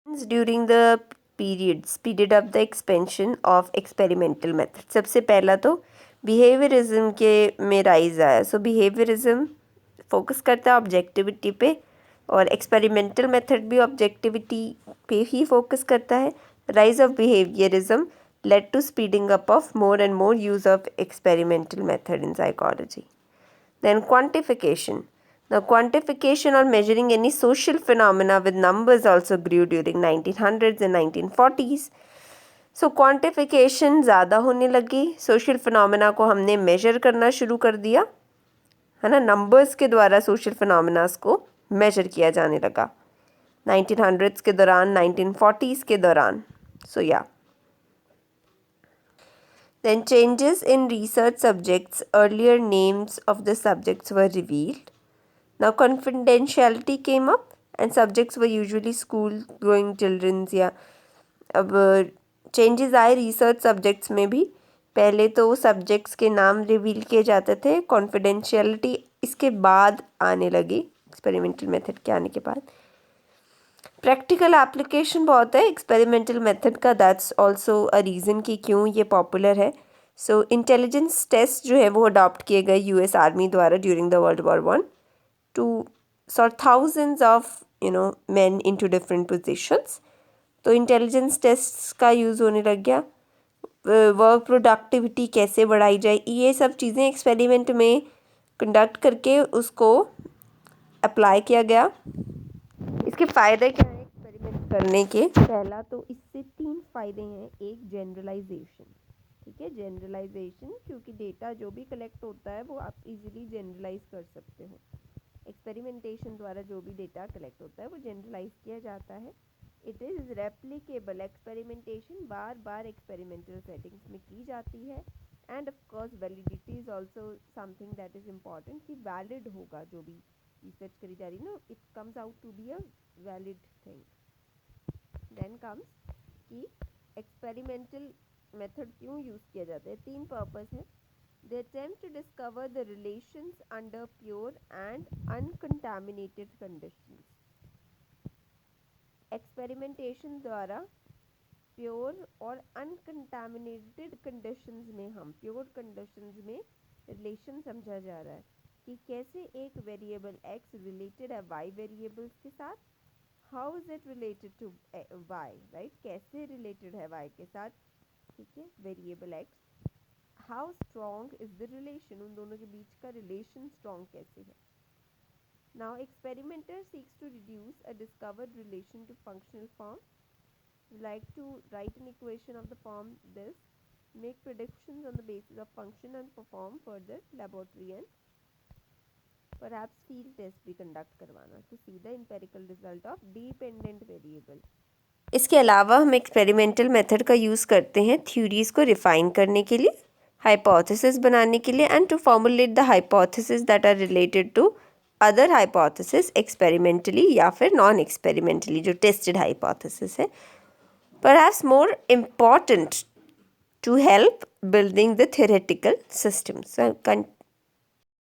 During the period speeded up the expansion of experimental method. सबसे पहला तो behaviourism के में राइज आया। सो बिहेवियरिज्म फोकस करता है ऑब्जेक्टिविटी पे और एक्सपेरिमेंटल मेथड भी ऑब्जेक्टिविटी पे ही फोकस करता है। Rise of behaviourism led to speeding up of more and more use of experimental method in psychology. Then quantification. Now quantification or measuring any social phenomena with numbers also grew during 1900s and 1940s. So quantification ज़्यादा होने लगी, social phenomena को हमने measure करना शुरू कर दिया, है ना, numbers के द्वारा social phenomena को measure किया जाने लगा 1900s के दौरान, 1940s के दौरान. So yeah. Then changes in research subjects, earlier names of the subjects were revealed. Now confidentiality came up and subjects were usually school going children's या अब changes आए research subjects में भी. पहले तो subjects के नाम reveal किए जाते थे, confidentiality इसके बाद आने लगी experimental method के आने के बाद. प्रैक्टिकल एप्लीकेशन बहुत है एक्सपेरिमेंटल मेथड का, दैट्स ऑल्सो अ रीज़न कि क्यों ये पॉपुलर है. सो इंटेलिजेंस टेस्ट जो है वो अडॉप्ट किए गए यूएस आर्मी द्वारा during the world war 1 to sort thousands of man into different positions. तो इंटेलिजेंस टेस्ट का यूज़ होने लग गया. वर्क प्रोडक्टिविटी कैसे बढ़ाई जाए, ये सब चीज़ें एक्सपेरिमेंट में कंडक्ट करके उसको अप्लाई किया गया. इसके फ़ायदे क्या हैं एक्सपेरिमेंट करने के? पहला तो इससे 3 फ़ायदे हैं. एक जनरलाइजेशन, ठीक है, जनरलाइजेशन, क्योंकि डेटा जो भी कलेक्ट होता है वो आप इजीली जनरलाइज कर सकते हो. एक्सपेरिमेंटेशन द्वारा जो भी डेटा कलेक्ट होता है वो जनरलाइज किया जाता है. It is replicable. एक्सपेरिमेंटेशन बार बार एक्सपेरिमेंटल सेटिंग्स में की जाती है. And of course validity is also something that is important कि वैलिड होगा जो भी रिसर्च करी जा रही ना, it comes out to be a valid thing. Then comes कि एक्सपेरिमेंटल मेथड क्यों यूज़ किया जाता है. 3 पर्पस है. They attempt to discover the relations under pure and uncontaminated conditions. Experimentation द्वारा प्योर और अनकंटामिनेटेड कंडीशंस में, हम प्योर कंडीशंस में रिलेशन समझा जा रहा है कि कैसे एक वेरिएबल x रिलेटेड है y वेरिएबल्स के साथ. How is it related to y, right, कैसे रिलेटेड है y के साथ, ठीक है, variable x. How strong is the relation, उन दोनों के बीच का रिलेशन स्ट्रॉन्ग कैसे है. Now experimenter seeks to reduce a discovered relation to functional form. Like to write an equation of the form this, make predictions on the basis of function and perform further laboratory and perhaps field test भी conduct करवाना to see the empirical result of dependent variable. इसके अलावा हम experimental method का use करते हैं theories को refine करने के लिए, हाइपोथेसिस बनाने के लिए, and to formulate the hypothesis that are related to other hypothesis experimentally या फिर नॉन एक्सपेरिमेंटली जो टेस्टेड हाइपोथेसिस है. Perhaps more important to help building the theoretical systems. So